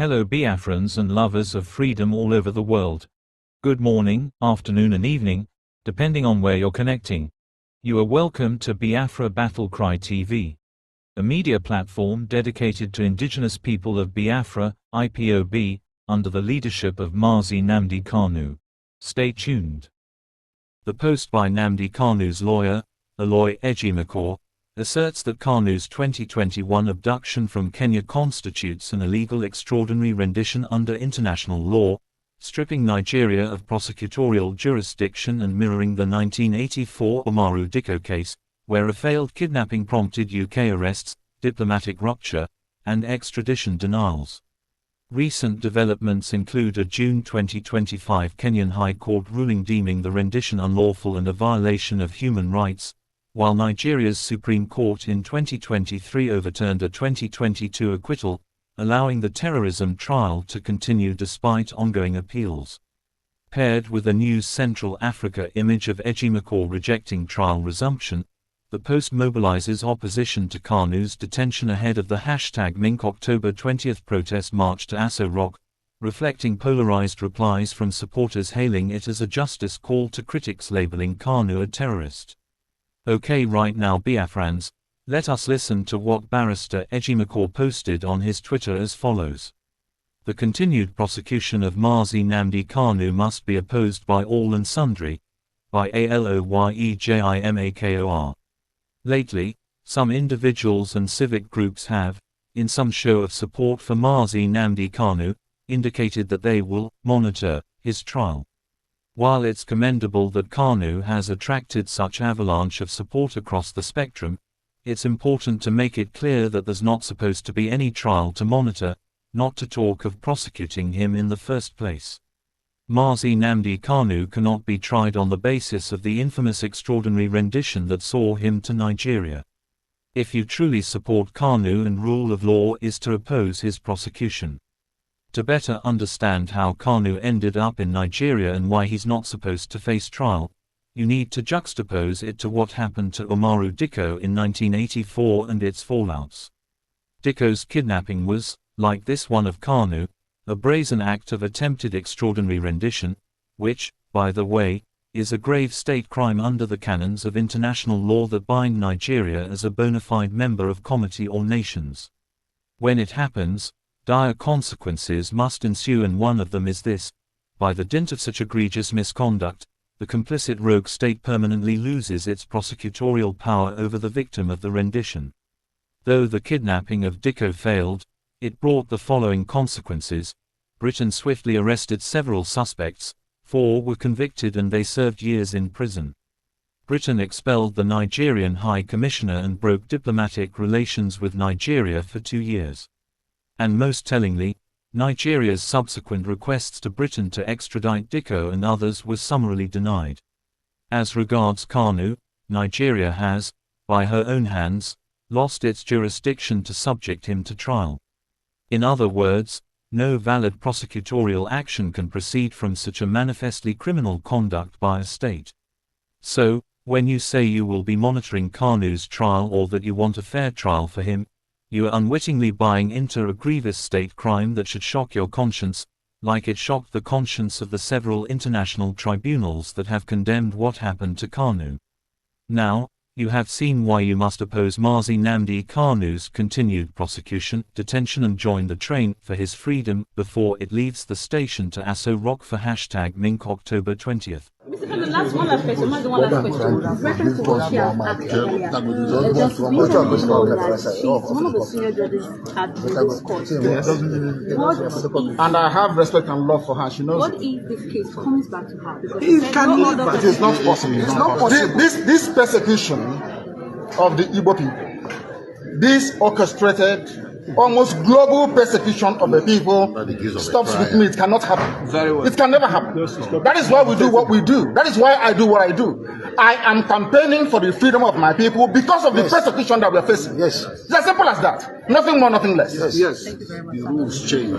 Hello Biafrans and lovers of freedom all over the world. Good morning, afternoon and evening, depending on where you're connecting. You are welcome to Biafra Battle Cry TV, a media platform dedicated to indigenous people of Biafra, IPOB, under the leadership of Mazi Nnamdi Kanu. Stay tuned. The post by Nnamdi Kanu's lawyer, Aloy Ejimakor, asserts that Kanu's 2021 abduction from Kenya constitutes an illegal extraordinary rendition under international law, stripping Nigeria of prosecutorial jurisdiction and mirroring the 1984 Umaru Dikko case, where a failed kidnapping prompted UK arrests, diplomatic rupture, and extradition denials. Recent developments include a June 2025 Kenyan High Court ruling deeming the rendition unlawful and a violation of human rights, while Nigeria's Supreme Court in 2023 overturned a 2022 acquittal, allowing the terrorism trial to continue despite ongoing appeals. Paired with a new Central Africa image of Ejimakor rejecting trial resumption, the post mobilizes opposition to Kanu's detention ahead of the #Mink October 20 protest march to Aso Rock, reflecting polarized replies from supporters hailing it as a justice call to critics labeling Kanu a terrorist. Okay, right now Biafrans, let us listen to what Barrister Ejimakor posted on his Twitter as follows. The continued prosecution of Mazi Nnamdi Kanu must be opposed by all and sundry, by Aloy Ejimakor. Lately, some individuals and civic groups have, in some show of support for Mazi Nnamdi Kanu, indicated that they will monitor his trial. While it's commendable that Kanu has attracted such avalanche of support across the spectrum, it's important to make it clear that there's not supposed to be any trial to monitor, not to talk of prosecuting him in the first place. Mazi Nnamdi Kanu cannot be tried on the basis of the infamous extraordinary rendition that saw him to Nigeria. If you truly support Kanu and rule of law is to oppose his prosecution. To better understand how Kanu ended up in Nigeria and why he's not supposed to face trial, you need to juxtapose it to what happened to Umaru Dikko in 1984 and its fallouts. Dikko's kidnapping was, like this one of Kanu, a brazen act of attempted extraordinary rendition, which, by the way, is a grave state crime under the canons of international law that bind Nigeria as a bona fide member of comity or nations. When it happens, dire consequences must ensue, and one of them is this: by the dint of such egregious misconduct, the complicit rogue state permanently loses its prosecutorial power over the victim of the rendition. Though the kidnapping of Dikko failed, it brought the following consequences. Britain swiftly arrested several suspects, 4 were convicted and they served years in prison. Britain expelled the Nigerian High Commissioner and broke diplomatic relations with Nigeria for 2 years. And most tellingly, Nigeria's subsequent requests to Britain to extradite Dikko and others were summarily denied. As regards Kanu, Nigeria has, by her own hands, lost its jurisdiction to subject him to trial. In other words, no valid prosecutorial action can proceed from such a manifestly criminal conduct by a state. So, when you say you will be monitoring Kanu's trial or that you want a fair trial for him, you are unwittingly buying into a grievous state crime that should shock your conscience, like it shocked the conscience of the several international tribunals that have condemned what happened to Kanu. Now, you have seen why you must oppose Mazi Nnamdi Kanu's continued prosecution, detention and join the train for his freedom before it leaves the station to Aso Rock for #Mink October 20. Mr. Kanu, last one last question. One last question. Reference to what she has asked earlier. Just recently that she's one of the senior judges at this court. And I have respect and love for her. She knows. What if this case comes back to her? Because it is not possible. It's not possible. This persecution of the Igbo people, this orchestrated, almost global persecution of the people, stops with me. It cannot happen. Very well. It can never happen. That is why we do what we do. That is why I do what I do. I am campaigning for the freedom of my people because of the persecution that we are facing. Yes. It's as simple as that. Nothing more, nothing less. Yes. Thank you very much. The rules change.